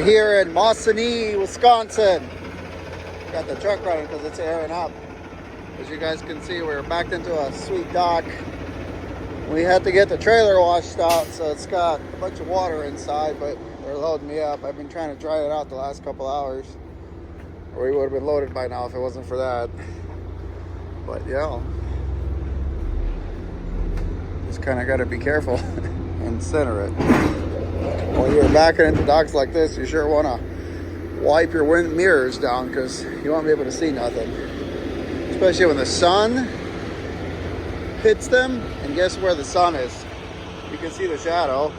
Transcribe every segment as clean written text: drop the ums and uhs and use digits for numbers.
Here in Wausau, Wisconsin. Got the truck running because it's airing up. As you guys can see, we're backed into a sweet dock. We had to get the trailer washed out, so it's got a bunch of water inside, but they're loading me up. I've been trying to dry it out the last couple hours, or we would have been loaded by now if it wasn't for that. But yeah, just kind of got to be careful and center it. When you're backing into docks like this, you sure want to wipe your mirrors down because you won't be able to see nothing. Especially when the sun hits them. And guess where the sun is? You can see the shadow.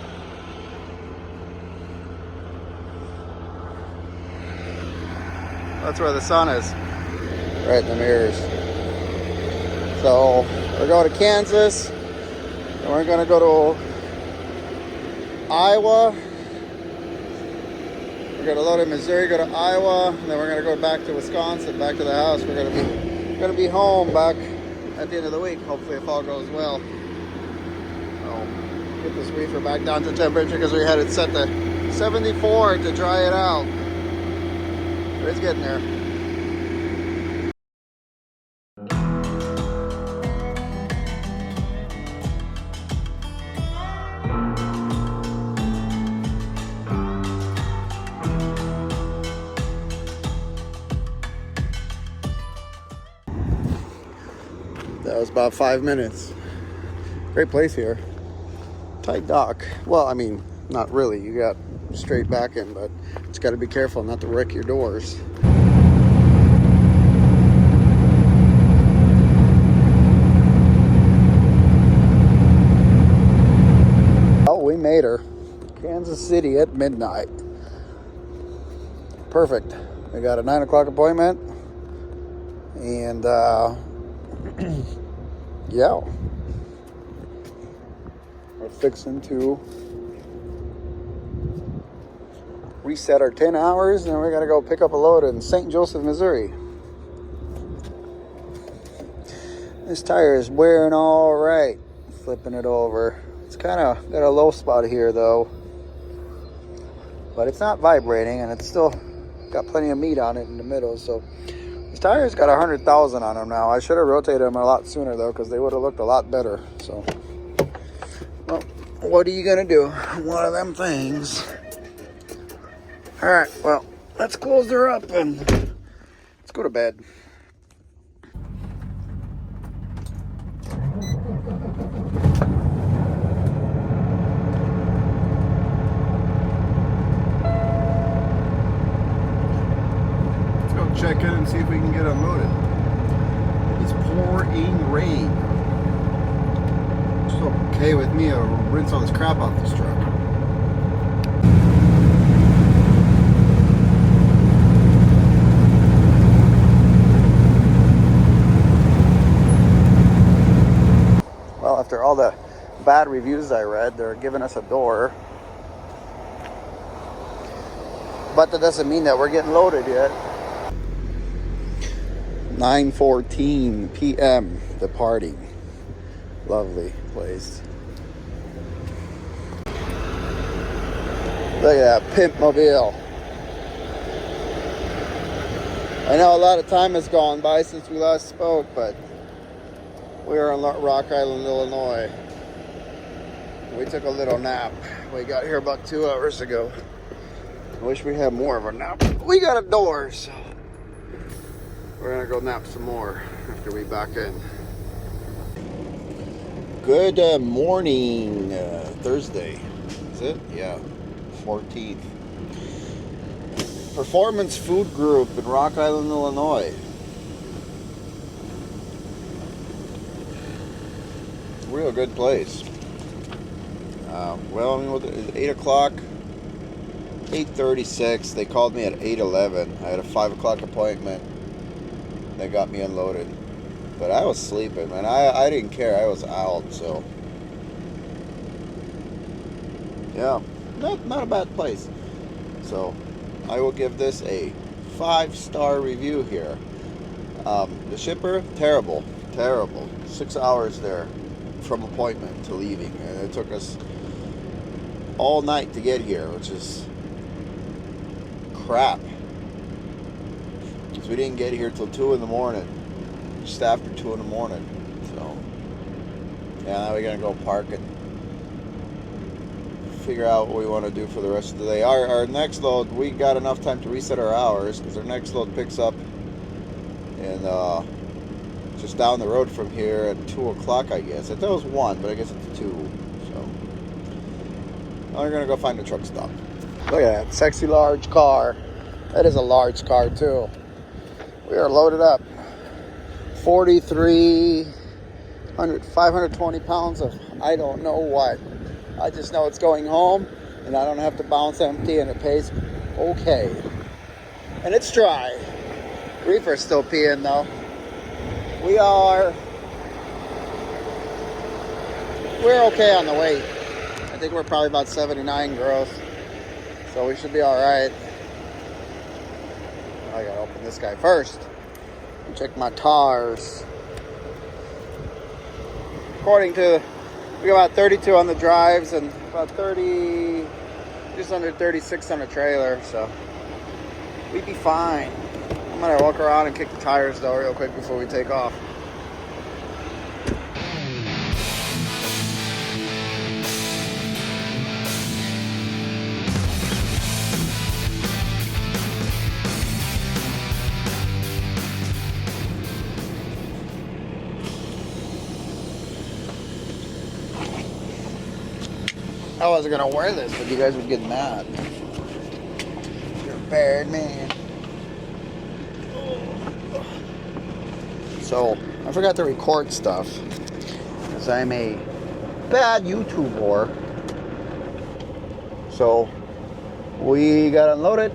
That's where the sun is. Right in the mirrors. So we're going to Kansas. And we're going to go to Iowa. We're going to load in Missouri, go to Iowa, and then we're going to go back to Wisconsin, back to the house. We're going to be home back at the end of the week, hopefully if all goes well. So get this reefer back down to temperature because we had it set to 74 to dry it out. But it's getting there. That was about 5 minutes. Great place here. Tight dock. Well, I mean, not really. You got straight back in, but it's got to be careful not to wreck your doors. Oh, we made her. Kansas City at midnight. Perfect. We got a 9 o'clock appointment. And, yeah, we're fixing to reset our 10 hours, and we got to go pick up a load in St. Joseph, Missouri. This tire is wearing all right. Flipping it over. It's kind of got a low spot here though, but it's not vibrating, and it's still got plenty of meat on it in the middle. So this tire's got 100,000 on them now. I should have rotated them a lot sooner though, because they would have looked a lot better. So, well, what are you gonna do? One of them things. All right, well, let's close her up and let's go to bed. Check in and see if we can get unloaded. It's pouring rain. It's okay with me. I'll rinse all this crap off this truck. Well, after all the bad reviews I read, they're giving us a door. But that doesn't mean that we're getting loaded yet. 9:14 p.m. departing. Lovely place. Look at that pimp mobile. I know a lot of time has gone by since we last spoke, but we are in Rock Island, Illinois. We took a little nap. We got here about 2 hours ago. I wish we had more of a nap. We got a door, so we're gonna go nap some more after we back in. Good morning, Thursday. Is it? Yeah, 14th. Performance Food Group in Rock Island, Illinois. Real good place. Well, I mean, with 8 o'clock, 8:36. They called me at 8:11. I had a 5 o'clock appointment. They got me unloaded, but I was sleeping, man. I didn't care. I was out, so yeah, not a bad place. So I will give this a 5-star review here. The shipper, terrible. 6 hours there from appointment to leaving, and it took us all night to get here, which is crap. So we didn't get here till 2 in the morning. Just after 2 in the morning. So, yeah, now we're going to go park and figure out what we want to do for the rest of the day. Our next load, we got enough time to reset our hours because our next load picks up and just down the road from here at 2 o'clock, I guess. I thought it was 1, but I guess it's 2. So, we're going to go find the truck stop. Look at that sexy large car. That is a large car too. We are loaded up. 520 pounds of I don't know what. I just know it's going home and I don't have to bounce empty and it pays okay. And it's dry. Reefer's still peeing though. We're okay on the weight. I think we're probably about 79 gross. So we should be alright. I gotta open this guy first and check my tires. According to, we got about 32 on the drives and about 30, just under 36 on the trailer, so we'd be fine. I'm gonna walk around and kick the tires though real quick before we take off. I wasn't gonna wear this, but you guys would get mad. You're a bad man. So, I forgot to record stuff, because I'm a bad YouTuber. So, we got unloaded,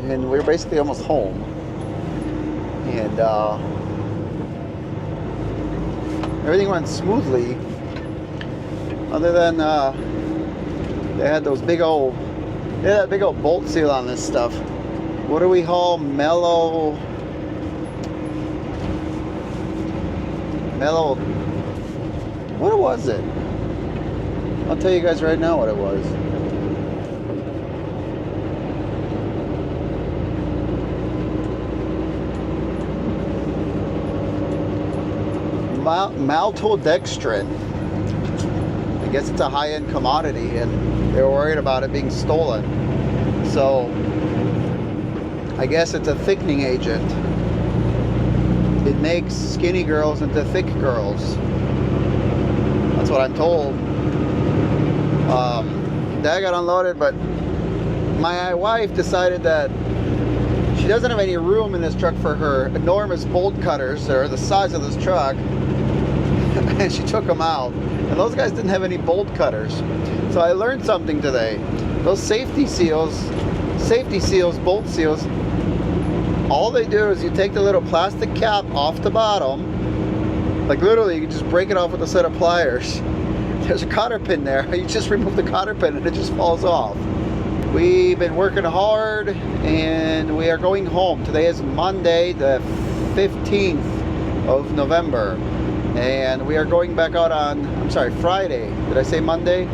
and we were basically almost home. And, everything went smoothly, other than, they had those big old, that big old bolt seal on this stuff. What do we call mellow, what was it? I'll tell you guys right now what it was. Maltodextrin. I guess it's a high-end commodity and they were worried about it being stolen. So I guess it's a thickening agent. It makes skinny girls into thick girls. That's what I'm told. Dad got unloaded, but my wife decided that she doesn't have any room in this truck for her enormous bolt cutters. They're the size of this truck. And she took them out. And those guys didn't have any bolt cutters. So I learned something today. Those safety seals, bolt seals, all they do is you take the little plastic cap off the bottom. Like literally, you can just break it off with a set of pliers. There's a cotter pin there. You just remove the cotter pin and it just falls off. We've been working hard and we are going home. Today is Monday, the 15th of November. And we are going back out on, Friday. Did I say Monday?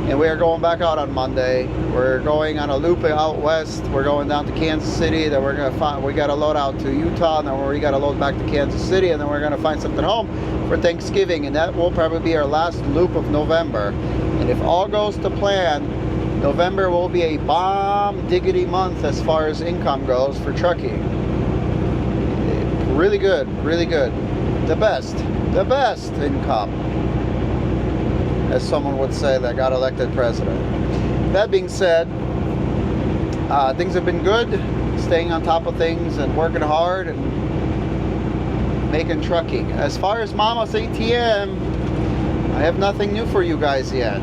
And we are going back out on Monday. We're going on a loop out west. We're going down to Kansas City. Then we're gonna find, we got to load out to Utah, and then we got to load back to Kansas City, and then we're gonna find something home for Thanksgiving, and that will probably be our last loop of November. And if all goes to plan, November will be a bomb diggity month as far as income goes for trucking. Really good, really good. The best income, as someone would say that got elected president. That being said, things have been good, staying on top of things and working hard and making trucking. As far as Mama's ATM, I have nothing new for you guys yet.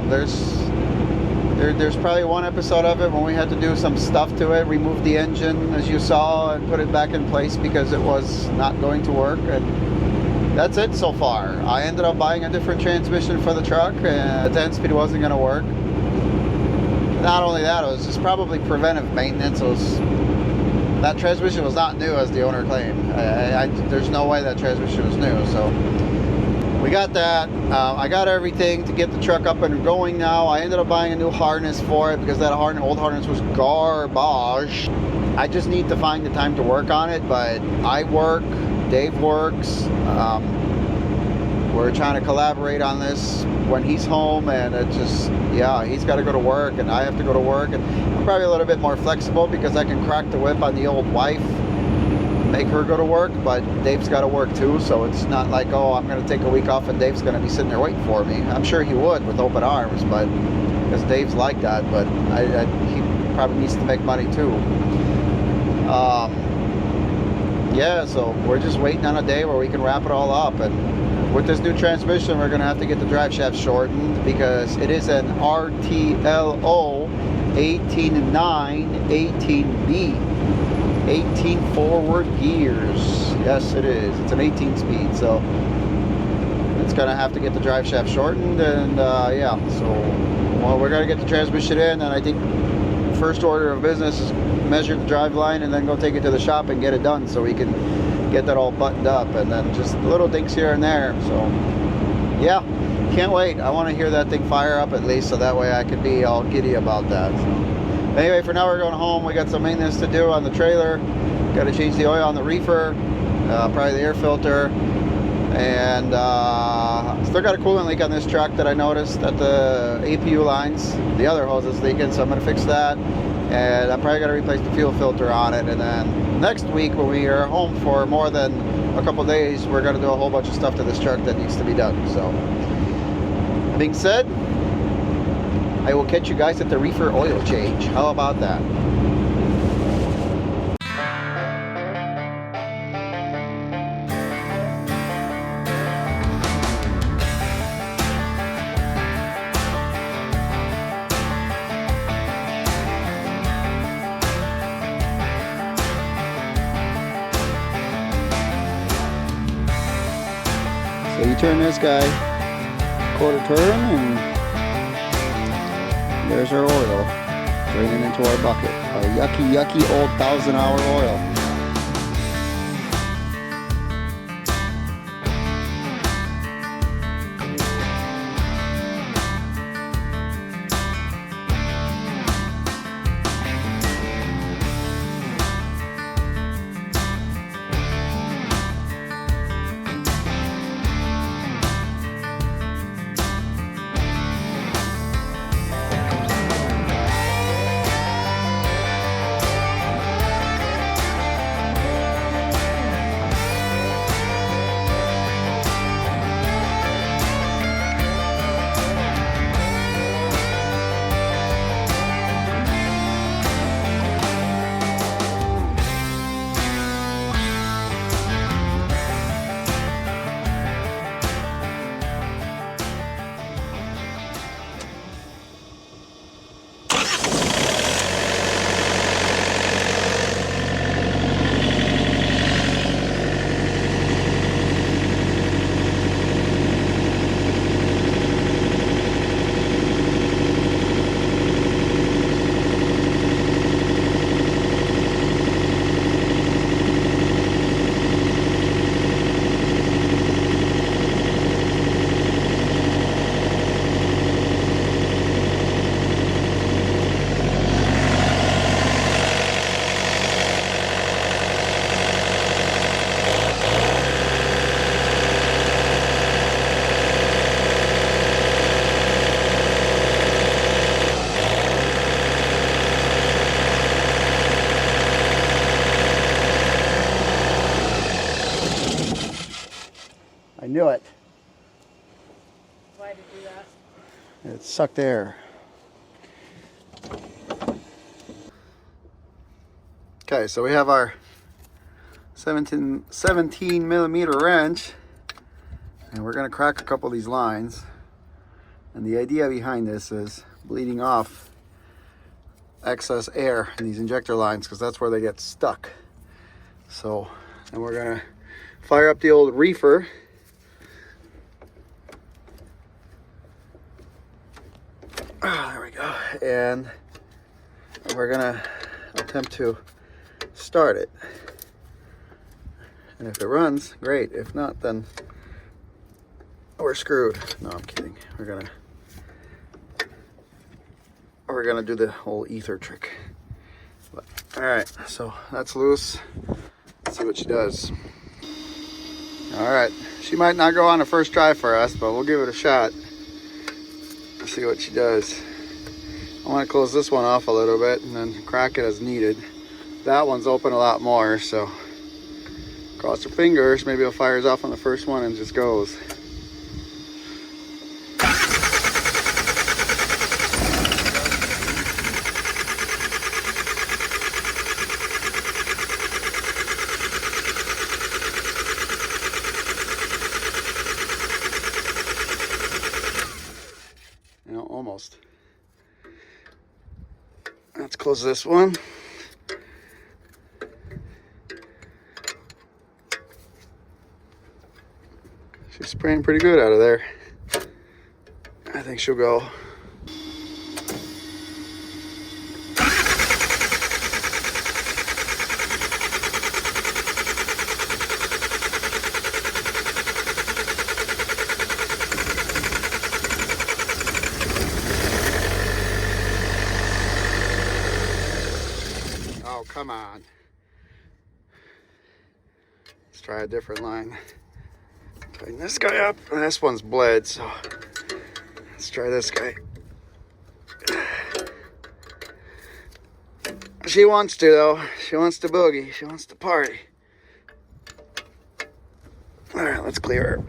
There's probably one episode of it when we had to do some stuff to it, remove the engine as you saw and put it back in place because it was not going to work, and that's it so far. I ended up buying a different transmission for the truck and the 10-speed wasn't going to work. Not only that, it was just probably preventive maintenance. That transmission was not new as the owner claimed. There's no way that transmission was new, so we got that. I got everything to get the truck up and going now. I ended up buying a new harness for it because that old harness was garbage. I just need to find the time to work on it, but I work, Dave works. We're trying to collaborate on this when he's home, and it just, yeah, he's got to go to work and I have to go to work, and I'm probably a little bit more flexible because I can crack the whip on the old wife, make her go to work, but Dave's got to work too, so it's not like, oh, I'm going to take a week off and Dave's going to be sitting there waiting for me. I'm sure he would with open arms, but because Dave's like that, but he probably needs to make money too. Yeah, so we're just waiting on a day where we can wrap it all up. And with this new transmission, we're going to have to get the drive shaft shortened because it is an RTLO 18.9 18B, 18 forward gears. Yes, it is. It's an 18 speed, so it's going to have to get the drive shaft shortened. And yeah, so well, we're going to get the transmission in, and I think first order of business is measure the drive line and then go take it to the shop and get it done so we can get that all buttoned up, and then just little dinks here and there. So yeah, can't wait. I want to hear that thing fire up at least, so that way I can be all giddy about that. So anyway, for now we're going home. We got some maintenance to do on the trailer. Got to change the oil on the reefer, probably the air filter, and still got a coolant leak on this truck that I noticed at the APU lines. The other hose is leaking, so I'm going to fix that. And I'm probably going to replace the fuel filter on it. And then next week, when we are home for more than a couple days, we're going to do a whole bunch of stuff to this truck that needs to be done. So, being said, I will catch you guys at the reefer oil change. How about that? So you turn this guy quarter turn, and there's our oil draining into our bucket. Our yucky old 1,000-hour oil. I knew it. Why did it do that? It sucked air. Okay, so we have our 17 millimeter wrench, and we're going to crack a couple of these lines. And the idea behind this is bleeding off excess air in these injector lines, because that's where they get stuck. So, and we're going to fire up the old reefer. There we go. And we're gonna attempt to start it. And if it runs, great. If not, then we're screwed. No, I'm kidding. We're gonna do the whole ether trick. But, all right, so that's loose. Let's see what she does. All right, she might not go on the first try for us, but we'll give it a shot. Let's see what she does. I want to close this one off a little bit and then crack it as needed. That one's open a lot more, so cross your fingers. Maybe it fires off on the first one and just goes. You know, almost. Let's close this one. She's spraying pretty good out of there. I think she'll go. Oh, come on. Let's try a different line. Tighten this guy up. This one's bled, so let's try this guy. She wants to, though. She wants to boogie. She wants to party. All right, let's clear her.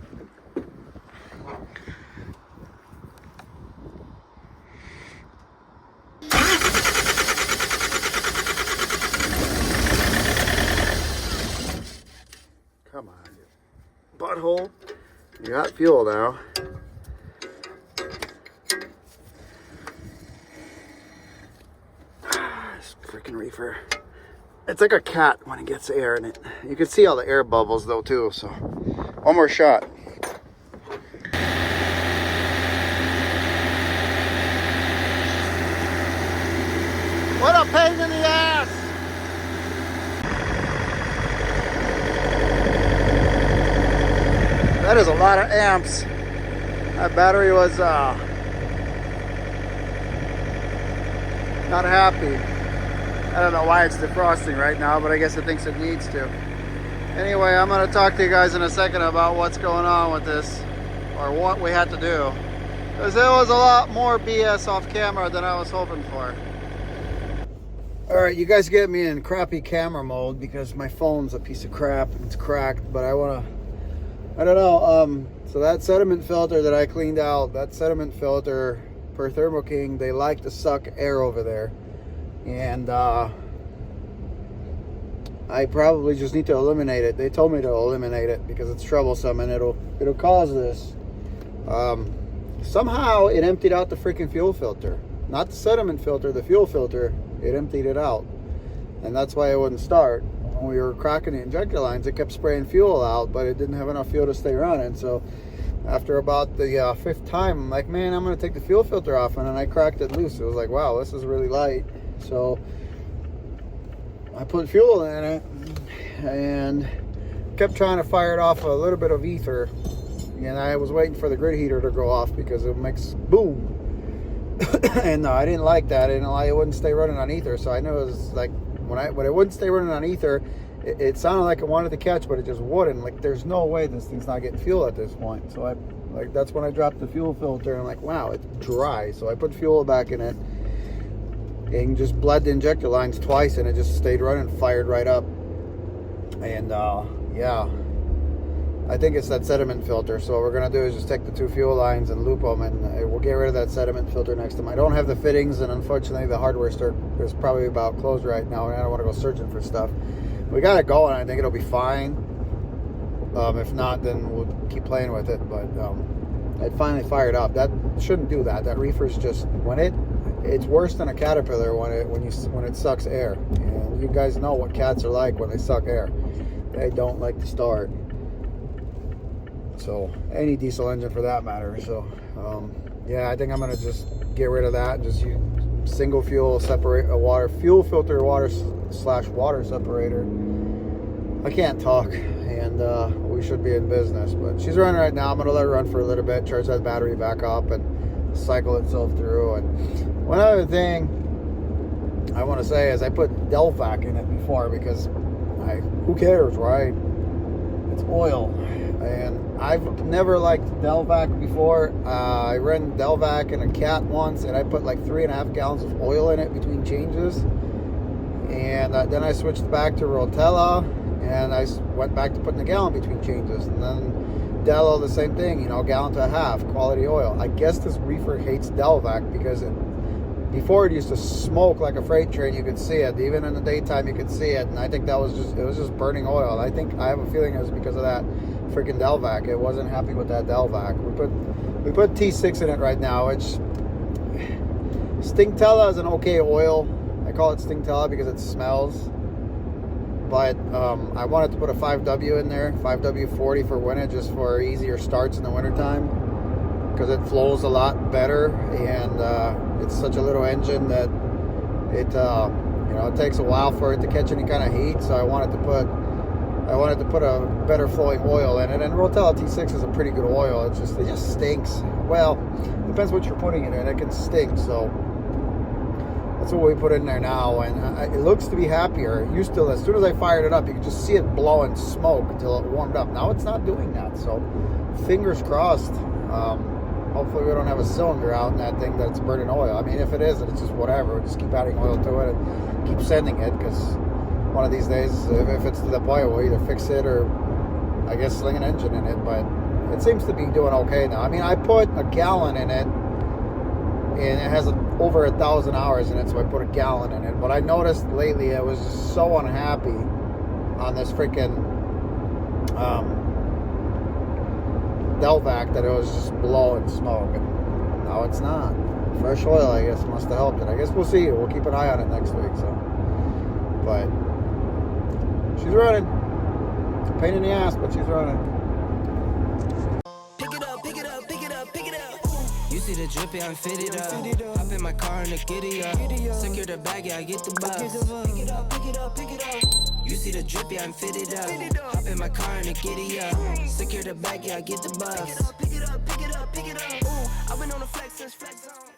Come on, you butthole. You got fuel now. This freaking reefer. It's like a cat when it gets air in it. You can see all the air bubbles though too, so one more shot. What a pain in the ass! That is a lot of amps. That battery was not happy. I don't know why it's defrosting right now, but I guess it thinks it needs to. Anyway, I'm going to talk to you guys in a second about what's going on with this, or what we had to do. Because there was a lot more BS off camera than I was hoping for. Alright, you guys get me in crappy camera mode because my phone's a piece of crap and it's cracked, but I don't know, so that sediment filter that I cleaned out, that sediment filter per Thermo King, they like to suck air over there. And I probably just need to eliminate it. They told me to eliminate it because it's troublesome and it'll cause this. Somehow it emptied out the freaking fuel filter. Not the sediment filter, the fuel filter. It emptied it out. And that's why it wouldn't start. When we were cracking the injector lines, it kept spraying fuel out, but it didn't have enough fuel to stay running. So after about the fifth time, I'm like, man, I'm going to take the fuel filter off. And then I cracked it loose. It was like, wow, this is really light. So I put fuel in it and kept trying to fire it off a little bit of ether. And I was waiting for the grid heater to go off because it makes boom. And I didn't like that. I didn't like it wouldn't stay running on ether. So I knew it was like, when it wouldn't stay running on ether, it sounded like it wanted to catch, but it just wouldn't. Like, there's no way this thing's not getting fuel at this point. So that's when I dropped the fuel filter and I'm like, wow, it's dry. So I put fuel back in it and just bled the injector lines twice and it just stayed running, fired right up. And yeah, I think it's that sediment filter. So what we're gonna do is just take the two fuel lines and loop them, and we'll get rid of that sediment filter next time. I don't have the fittings, and unfortunately the hardware store is probably about closed right now, and I don't want to go searching for stuff. We got it going. I think it'll be fine. If not, then we'll keep playing with it. But it finally fired up. That shouldn't do that. That reefer's just it's worse than a caterpillar when it sucks air. And you guys know what cats are like when they suck air. They don't like to start. So any diesel engine for that matter. So yeah, I think I'm gonna just get rid of that and just use single fuel fuel filter water / water separator, I can't talk, and we should be in business. But she's running right now. I'm gonna let her run for a little bit, charge that battery back up, and cycle itself through. And one other thing I want to say is I put Delvac in it before because who cares, right? It's oil, and I've never liked Delvac before. I ran Delvac in a cat once, and I put like 3.5 gallons of oil in it between changes. And then I switched back to Rotella, and I went back to putting a gallon between changes. And then Dello, the same thing, you know, 1.5 gallons, quality oil. I guess this Reefer hates Delvac because before it used to smoke like a freight train. You could see it. Even in the daytime, you could see it. And I think it was just burning oil. I have a feeling it was because of that freaking Delvac. It wasn't happy with that Delvac. We put T6 in it right now, which Stingtella is an okay oil. I call it Stingtella because it smells. But I wanted to put a 5W in there, 5W40 for winter, just for easier starts in the wintertime, because it flows a lot better, and it's such a little engine that it it takes a while for it to catch any kind of heat. So I wanted to put a better flowing oil in it. And Rotella T6 is a pretty good oil. It just stinks. Well, depends what you're putting in it. It can stink. So that's what we put in there now, and it looks to be happier. It used to, as soon as I fired it up, you could just see it blowing smoke until it warmed up. Now it's not doing that, so fingers crossed. Hopefully we don't have a cylinder out in that thing that's burning oil. I mean, if it is, it's just whatever. We'll just keep adding oil to it and keep sending it, because one of these days, if it's to the point, we'll either fix it or, I guess, sling an engine in it. But it seems to be doing okay now. I mean, I put 1 gallon in it, and it has over 1,000 hours in it, so I put 1 gallon in it. But I noticed lately I was so unhappy on this freaking Delvac that it was just blowing smoke, and now it's not. Fresh oil, I guess, must have helped it. I guess we'll see. We'll keep an eye on it next week. So, but she's running. It's a pain in the ass, but she's running. Pick it up, pick it up, pick it up, pick it up. You see the drippy, I'm fitted up. Hop in my car and the giddy up. Secure the bag, yeah, I get the bus. Pick it up, pick it up, pick it up. You see the drippy, I'm fitted up. Hop in my car and the giddy up. Secure the bag, yeah, I get the bus. Pick it up, pick it up, pick it up, pick it up. I've been on the flex since flex on.